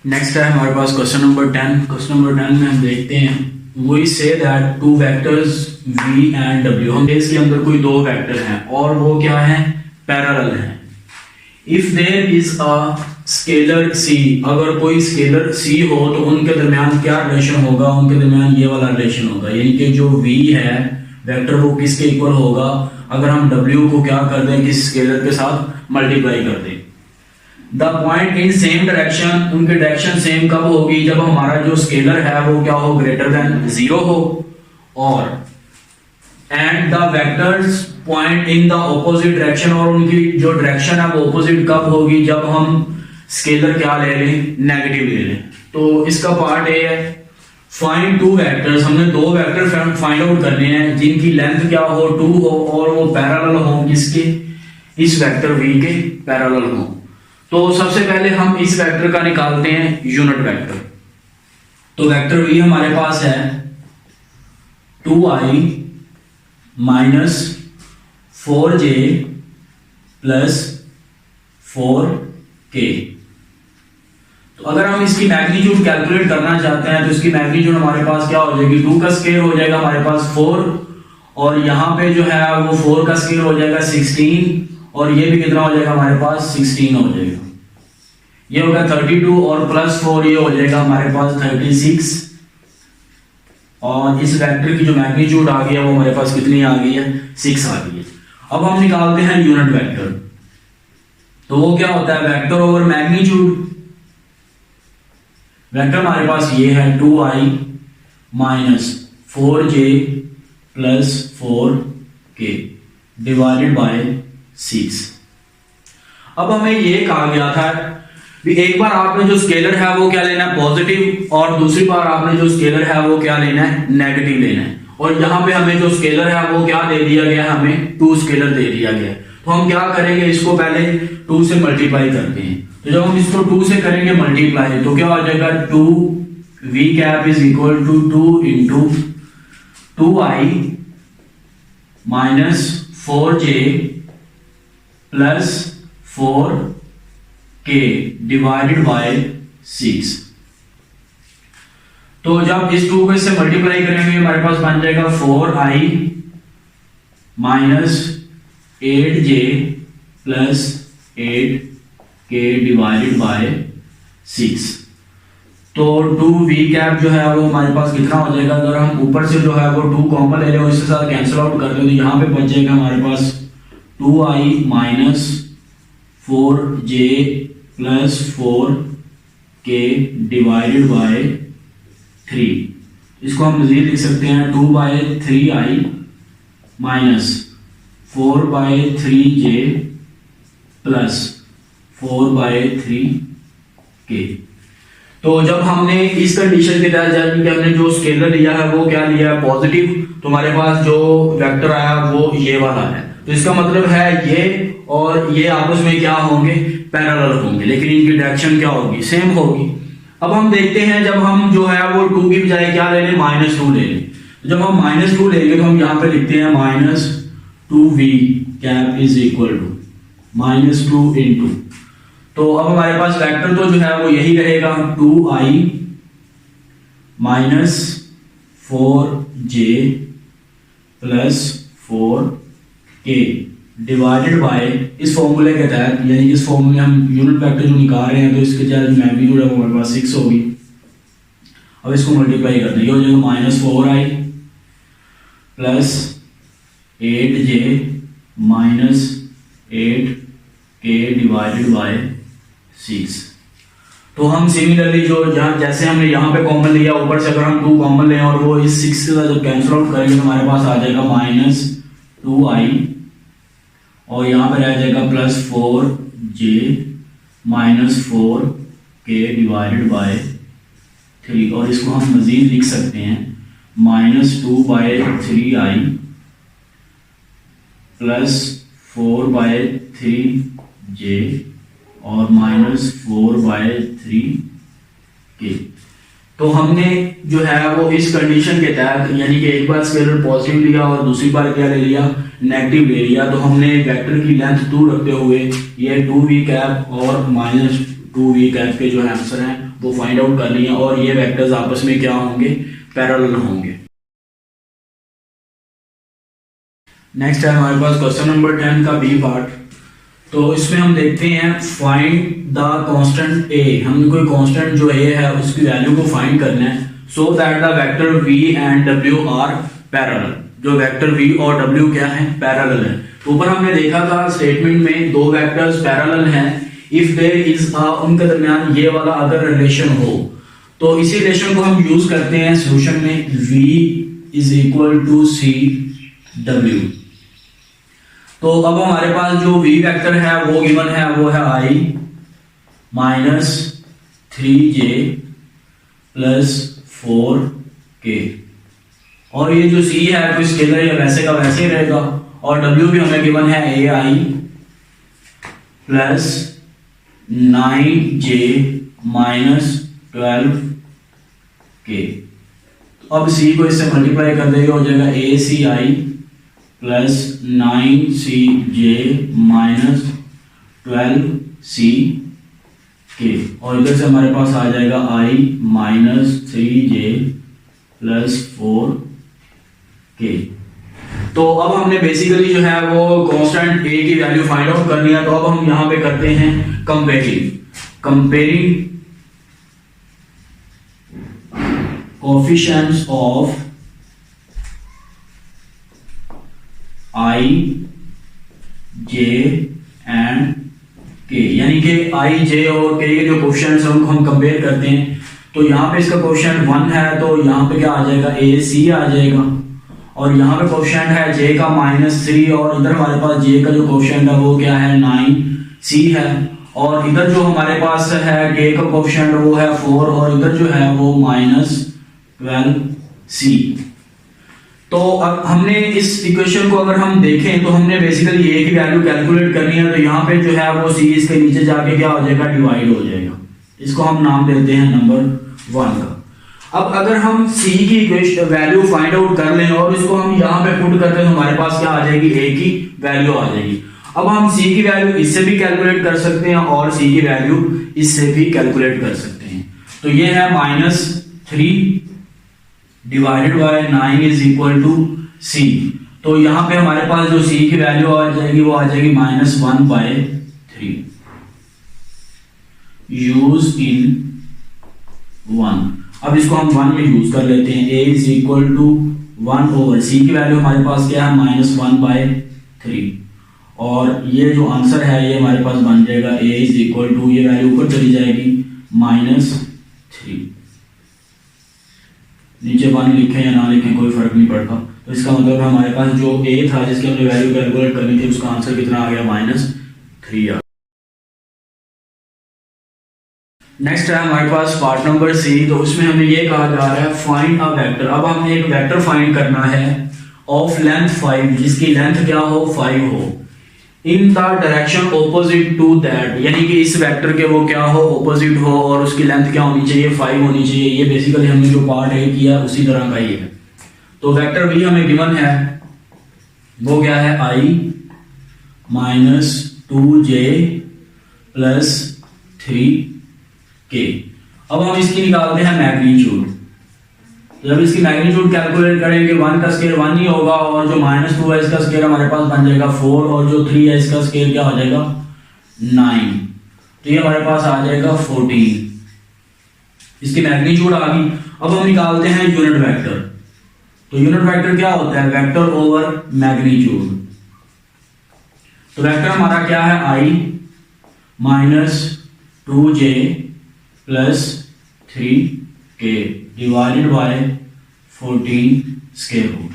Next है हमारे पास क्वेश्चन नंबर 10। क्वेश्चन नंबर 10 में हम देखते हैं we say that two vectors v and w। हम इसके अंदर कोई दो वेक्टर हैं और वो क्या है, पैरेलल हैं। If there is a scalar c, अगर कोई स्केलर c हो तो उनके दरमियान क्या रिलेशन होगा, उनके दरमियान ये वाला रिलेशन होगा, यानी कि जो v है वेक्टर वो किसके इक्वल होगा अगर हम w को क्या कर दें, किस स्केलर के साथ मल्टीप्लाई कर दें। The point in same direction, उनकी डायरेक्शन सेम कब होगी, जब हमारा जो स्केलर है वो क्या हो, ग्रेटर देन 0 हो। और and the vectors point in the opposite direction, और उनकी जो डायरेक्शन है वो ऑपोजिट कब होगी, जब हम स्केलर क्या ले लें, नेगेटिव ले लें। तो इसका पार्ट ए है फाइंड टू वेक्टर्स। हमने दो वेक्टर फाइंड आउट करने हैं जिनकी लेंथ क्या हो, 2 हो और वो पैरेलल हो किसके, इस वेक्टर v के पैरेलल हो। तो सबसे पहले हम इस वेक्टर का निकालते हैं यूनिट वेक्टर। तो वेक्टर v हमारे पास है 2i minus 4j plus 4k। तो अगर हम इसकी मैग्नीट्यूड कैलकुलेट करना चाहते हैं तो इसकी मैग्नीट्यूड हमारे पास क्या हो जाएगी, 2 का स्केयर हो जाएगा हमारे पास 4, और यहां पे जो है वो 4 का स्केयर हो जाएगा 16, और ये भी कितना हो जाएगा हमारे पास 16 हो जाएगा। ये होगा 32 और प्लस 4 ये हो जाएगा हमारे पास 36, और इस वेक्टर की जो मैग्नीट्यूड आ गई है वो हमारे पास कितनी आ गई है, 6 आ गई है। अब हम निकालते हैं यूनिट वेक्टर। तो वो क्या होता है, वेक्टर ओवर मैग्नीट्यूड। वेक्टर हमारे पास ये है 2i minus 4j plus 4k divided by 6। अब हमें ये कहा गया था कि एक बार आपने जो स्केलर है वो क्या लेना है, पॉजिटिव, और दूसरी बार आपने जो स्केलर है वो क्या लेना है, नेगेटिव लेना है। और यहां पे हमें जो स्केलर है वो क्या दे दिया गया, हमें 2 स्केलर दे दिया गया। तो हम क्या करेंगे, इसको पहले 2 से मल्टीप्लाई करते हैं। तो जब हम इसको 2 से करेंगे मल्टीप्लाई तो क्या हो जाएगा, 2v cap is equal to 2 into 2i minus 4j plus 4k divided by 6। तो जब इस 2 को इससे मल्टीप्लाई करेंगे हमारे पास बन जाएगा 4i minus 8j plus 8k divided by 6। तो 2v कैप जो है वो हमारे पास कितना हो जाएगा, अगर हम ऊपर से जो है वो 2 कॉमन ले लें और इसके साथ कैंसिल आउट कर दें तो यहां पे बच जाएगा हमारे पास 2i minus 4j plus 4k divided bye 3। इसको हम मजीद लिख सकते हैं 2/3i minus 4/3j plus 4/3k। तो जब हमने इस कंडीशन के तहत जब हमने जो स्केलर लिया है वो क्या लिया है, पॉजिटिव, तो हमारे पास जो वेक्टर आया वो ये वाला है। तो इसका मतलब है ये और ये आपस में क्या होंगे, पैरेलल होंगे, लेकिन इनकी डायरेक्शन क्या होगी, सेम होगी। अब हम देखते हैं जब हम जो है वो 2 की बजाय क्या ले लें, -2 ले लें। तो जब हम -2 लेंगे तो हम यहां पे लिखते हैं minus 2v cap is equal to -2 into, तो अब हमारे पास वेक्टर तो जो है वो यही रहेगा 2i minus 4j plus 4k divided bye, इस फॉर्मूले के तहत, यानी इस फॉर्मूले हम यूनिट वेक्टर जो निकाल रहे हैं तो इसके तहत मैग्नीट्यूड है वो हमारे पास 6 होगी। अब इसको मल्टीप्लाई करते हैं, ये हो जाएगा -4i plus 8j minus 8k divided by 6। तो हम सिमिलरली जो जैसे हमने यहाँ पे कॉमन लिया, ऊपर से अगर हम 2 कॉमन लें और वो इस 6 से जब कैंसिल आउट करेंगे तो हमारे पास आ जाएगा -2i, और यहाँ पे रह जाएगा plus 4j minus 4k divided bye 3, और इसको हम मजीद लिख सकते हैं -2/3i प्लस 4/3j और -4/3k। तो हमने जो है वो इस कंडीशन के तहत, यानी कि एक बार स्केलर पॉजिटिव लिया और दूसरी बार क्या ले लिया, नेगेटिव ले लिया, तो हमने वेक्टर की लेंथ 2 रखते हुए ये 2v कैप और टू वी कैप के जो आंसर हैं वो फाइंड आउट करनी है, और ये वेक्टर्स आपस में क्या होंगे, पैरेलल होंगे। नेक्स्ट है हमारे पास क्वेश्चन नंबर 10 का बी पार्ट। तो इसमें हम देखते हैं फाइंड द कांस्टेंट ए। हमने कोई कांस्टेंट जो ए है उसकी वैल्यू को फाइंड करना है, so that the vector V and W are parallel. जो वेक्टर वी और डब्ल्यू क्या है, पैरेलल है। तो ऊपर हमने देखा था स्टेटमेंट में दो वेक्टर्स पैरेलल हैं इफ देयर इज उनके दरमियान ये वाला अगर रिलेशन हो, तो इसी रिलेशन को हम यूज करते हैं सॉल्यूशन में, v is equal to C W. तो अब हमारे पास जो v वेक्टर है वो गिवन है, वो है i minus 3j plus 4k, और ये जो c है कोई स्केलर या वैसे का वैसे ही रहेगा, और w भी हमें गिवन है ai plus 9j minus 12k। अब c को इससे मल्टीप्लाई कर देगा, हो जाएगा aci plus 9cj minus 12ck, और इधर से हमारे पास आ जाएगा i minus 3j plus 4k। तो अब हमने बेसिकली जो है वो कांस्टेंट a की वैल्यू फाइंड आउट करनी है। तो अब हम यहां पे करते हैं comparing coefficients of i j and k, यानी कि i j और k के जो कोएफिशिएंट्स हैं उनको हम कंपेयर करते हैं। तो यहाँ पे इसका कोएफिशिएंट 1 है, तो यहाँ पे क्या आ जाएगा, ac आ जाएगा, और यहाँ पे कोएफिशिएंट है j का -3, और इधर हमारे पास j का जो कोएफिशिएंट है वो क्या है, 9c है, और इधर जो हमारे पास है k का कोएफिशिएंट वो है 4, और इधर जो है वो -12c। तो अब हमने इस इक्वेशन को अगर हम देखें तो हमने बेसिकली a की वैल्यू कैलकुलेट करनी है। तो यहाँ पे जो है वो c इसके नीचे जाके क्या हो जाएगा, डिवाइड हो जाएगा। इसको हम नाम देते हैं नंबर 1 का। अब अगर हम c की वैल्यू फाइंड आउट कर लें और इसको हम यहाँ पे पुट करते हैं तो हमारे पास क्या आ जाएगी, a की वैल्यू आ जाएगी। अब हम c की वैल्यू इससे भी कैलकुलेट कर सकते हैं और c की वैल्यू इससे भी कैलकुलेट कर सकते हैं। तो ये है -3 divided by 9 is equal to c। तो यहां पे हमारे पास जो c की वैल्यू आ जाएगी वो आ जाएगी -1/3 यूज इन 1। अब इसको हम 1 में यूज कर लेते हैं, a is equal to 1 over c की वैल्यू हमारे पास क्या है, -1/3, और ये जो आंसर है ये हमारे पास बन जाएगा a इज इक्वल टू, ये वैल्यू ऊपर चली जाएगी -3। नीचे 1 लिखें या ना लिखें कोई फर्क नहीं पड़ता। तो इसका मतलब हमारे पास जो a था जिसकी हमने वैल्यू कैलकुलेट करनी थी उसका आंसर कितना आ गया, -3 आ। नेक्स्ट है हमारे पास पार्ट नंबर सी। तो उसमें हमें ये कहा जा रहा है फाइंड अ वेक्टर। अब हमें एक वेक्टर फाइंड करना है ऑफ लेंथ 5, जिसकी लेंथ क्या हो, 5 हो, in the direction opposite to that, यानी कि इस वेक्टर के वो क्या हो, ऑपोजिट हो, और उसकी लेंथ क्या होनी चाहिए, 5 होनी चाहिए। ये बेसिकली हमने जो पार्ट ए किया उसी तरह का ही है। तो वेक्टर वी हमें गिवन है, वो क्या है, i minus 2j plus 3k। अब हम इसकी निकालते हैं मैग्नीट्यूड। जब इसकी मैग्नीट्यूड कैलकुलेट करेंगे 1 का स्केयर 1 ही होगा, और जो -2 है इसका स्केयर हमारे पास बन जाएगा 4, और जो 3 है इसका स्केयर क्या हो जाएगा, 9। तो ये हमारे पास आ जाएगा 14। इसकी मैग्नीट्यूड आ गई। अब हम निकालते हैं यूनिट वेक्टर। तो यूनिट वेक्टर क्या होता है, वेक्टर ओवर मैग्नीट्यूड। तो वेक्टर हमारा क्या है, i minus 2j plus 3k divided by 14 square root.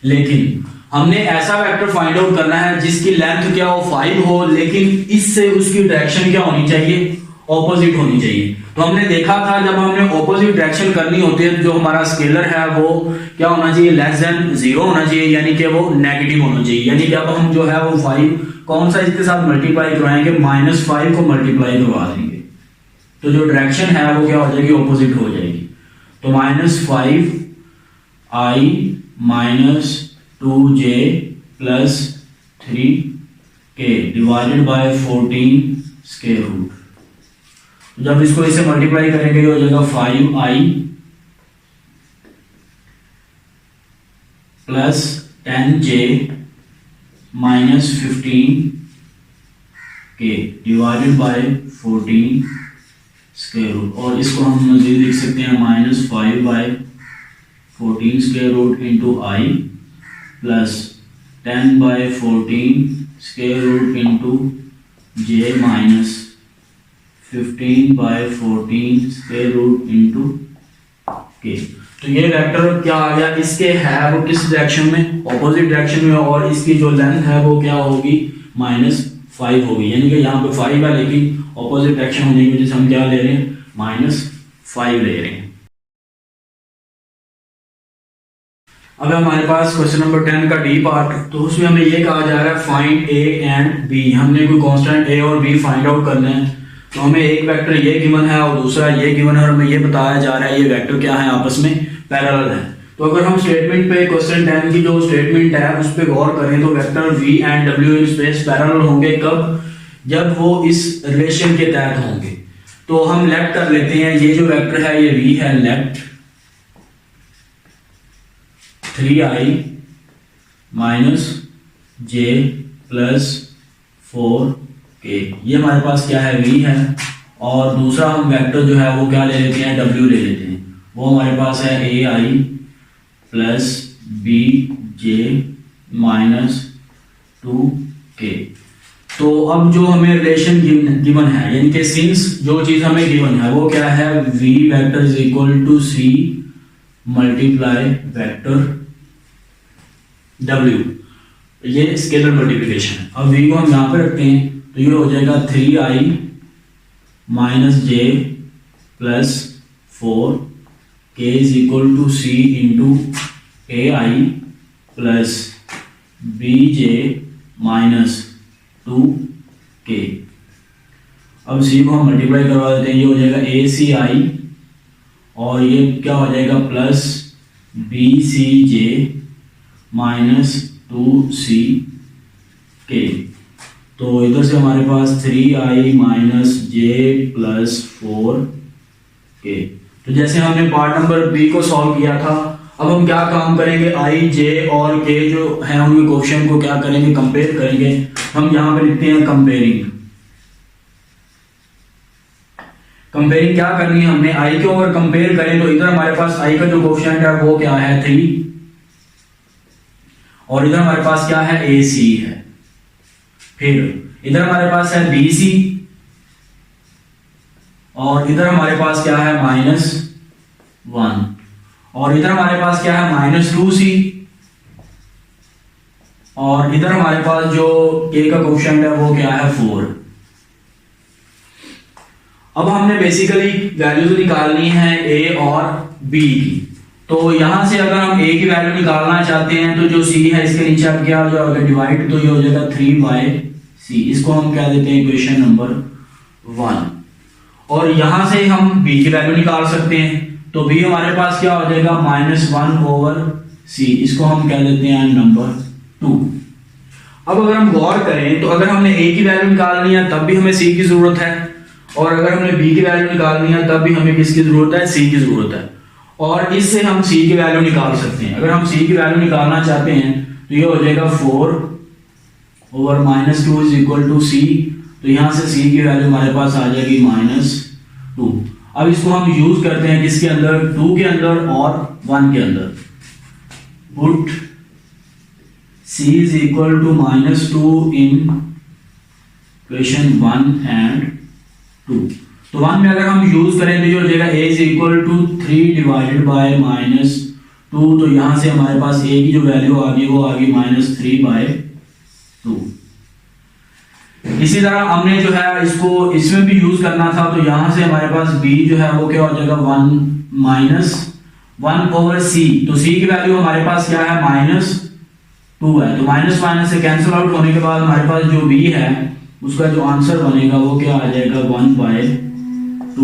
लेकिन हमने ऐसा वेक्टर फाइंड आउट करना है जिसकी लेंथ क्या हो, 5 हो, लेकिन इससे उसकी डायरेक्शन क्या होनी चाहिए, ऑपोजिट होनी चाहिए। तो हमने देखा था जब हमने ऑपोजिट डायरेक्शन करनी होती है, जो हमारा स्केलर है वो क्या होना चाहिए, लेस देन 0 होना चाहिए, यानी कि वो नेगेटिव होना चाहिए। यानी कि अब हम जो है वो 5 कौन सा इसके साथ मल्टीप्लाई करवाएंगे, -5 को मल्टीप्लाई करवा देंगे, तो जो डायरेक्शन है वो क्या हो जाएगी, ऑपोजिट हो जाएगी। तो -5 i minus 2j plus 3k divided by 14 square root. जब इसको इसे मल्टीप्लाई करेंगे हो जाएगा 5i plus 10j minus 15k divided by 14 square root, और इसको हम मजीद लिख सकते हैं -5/14 square root into I plus 10/14 square root into J minus 15/14 square root into K. तो ये वेक्टर क्या आ गया, इसके है वो किस डायरेक्शन में, ऑपोजिट डायरेक्शन में, और इसकी जो लेंथ है वो क्या होगी -5 होगी, यानी कि यहाँ पे 5 है लेकिन ऑपोजिट डायरेक्शन होने की वजह से हम क्या ले रहे हैं -5 ले रहे हैं। अब हमारे पास क्वेश्चन नंबर 10 का डी पार्ट, तो उसमें हमें ये कहा जा रहा है फाइंड ए एंड बी। हमने कोई कांस्टेंट ए और बी फाइंड आउट करना है, तो हमें एक वेक्टर ये गिवन है और दूसरा ये गिवन है, और हमें ये बताया जा रहा है ये वेक्टर क्या है, आपस में पैरेलल है। तो अगर हम स्टेटमेंट पे क्वेश्चन 10 की जो स्टेटमेंट है उस पर गौर करें तो vector v and w in space parallel होंगे कब, जब वो इस रिलेशन के तहत होंगे। तो हम लेफ्ट कर लेते हैं, ये जो वेक्टर है ये v है, left 3i minus j plus 4k, ये हमारे पास क्या है v है, और दूसरा हम वेक्टर जो है वो क्या ले लेते हैं w ले लेते हैं, वो हमारे पास है ai plus bj minus 2k। तो अब जो हमें रिलेशन गिवन है, यानी कि सिंस जो चीज हमें गिवन है वो क्या है, v vector is equal to c multiply vector w, ये स्केलर मल्टीप्लिकेशन है। अब v को हम यहां पे रखते हैं तो ये हो जाएगा 3i minus j plus 4k is equal to c into ai plus bj minus 2k। अब c को हम मल्टीप्लाई करवा देते हैं, ये हो जाएगा aci और ये क्या हो जाएगा प्लस bcj माइनस 2ck। तो इधर से हमारे पास 3i minus j plus 4k। तो जैसे हमने पार्ट नंबर बी को सॉल्व किया था, अब हम क्या काम करेंगे, i j और k जो है उनके कोएफिशिएंट को क्या करेंगे, कंपेयर करेंगे। हम यहां पे लिखते हैं कंपेयरिंग। कंपेयरिंग क्या करनी है हमने, i को अगर कंपेयर करें तो इधर हमारे पास i का जो कोएफिशिएंट है वो क्या है 3, और इधर हमारे पास क्या है AC है। फिर इधर हमारे पास है BC, और इधर हमारे पास क्या है -1, और इधर हमारे पास क्या है -2C, और इधर हमारे पास जो K का कोएफिशिएंट है वो क्या है 4। अब हमने बेसिकली वैल्यूज निकालनी है A और B की। तो यहां से अगर हम a की वैल्यू निकालना चाहते हैं तो जो c है इसके नीचे आप क्या हो जाएगा डिवाइड, तो ये हो जाएगा 3/c, इसको हम क्या देते हैं इक्वेशन नंबर 1। और यहां से हम b की वैल्यू निकाल सकते हैं, तो b हमारे पास क्या हो जाएगा -1/c, इसको हम क्या देते हैं नंबर 2। अब अगर हम गौर करें तो अगर हमने a की वैल्यू निकालनी है तब भी हमें c की जरूरत है, और अगर हमने b की वैल्यू निकालनी है तब भी हमें किसकी जरूरत है, c की जरूरत है। और इससे हम c की वैल्यू निकाल सकते हैं। अगर हम c की वैल्यू निकालना चाहते हैं तो ये हो जाएगा 4/-2 इज इक्वल टू c, तो यहां से c की वैल्यू हमारे पास आ जाएगी -2। अब इसको हम यूज करते हैं किसके अंदर, 2 के अंदर और 1 के अंदर। Put c is equal to -2 in equation 1 and 2। तो 1 में अगर हम यूज करें तो ये हो जाएगा a is equal to 3 divided by -2, तो यहां से हमारे पास a की जो वैल्यू आ गई वो आ गई -3/2। इसी तरह हमने जो है इसको इसमें भी यूज करना था, तो यहां से हमारे पास b जो है वो क्या हो जाएगा 1/c, तो c की वैल्यू हमारे पास क्या है -2 है, तो माइनस माइनस से कैंसिल आउट होने के बाद हमारे पास जो b है उसका जो आंसर बनेगा वो क्या आ जाएगा 1/2। तो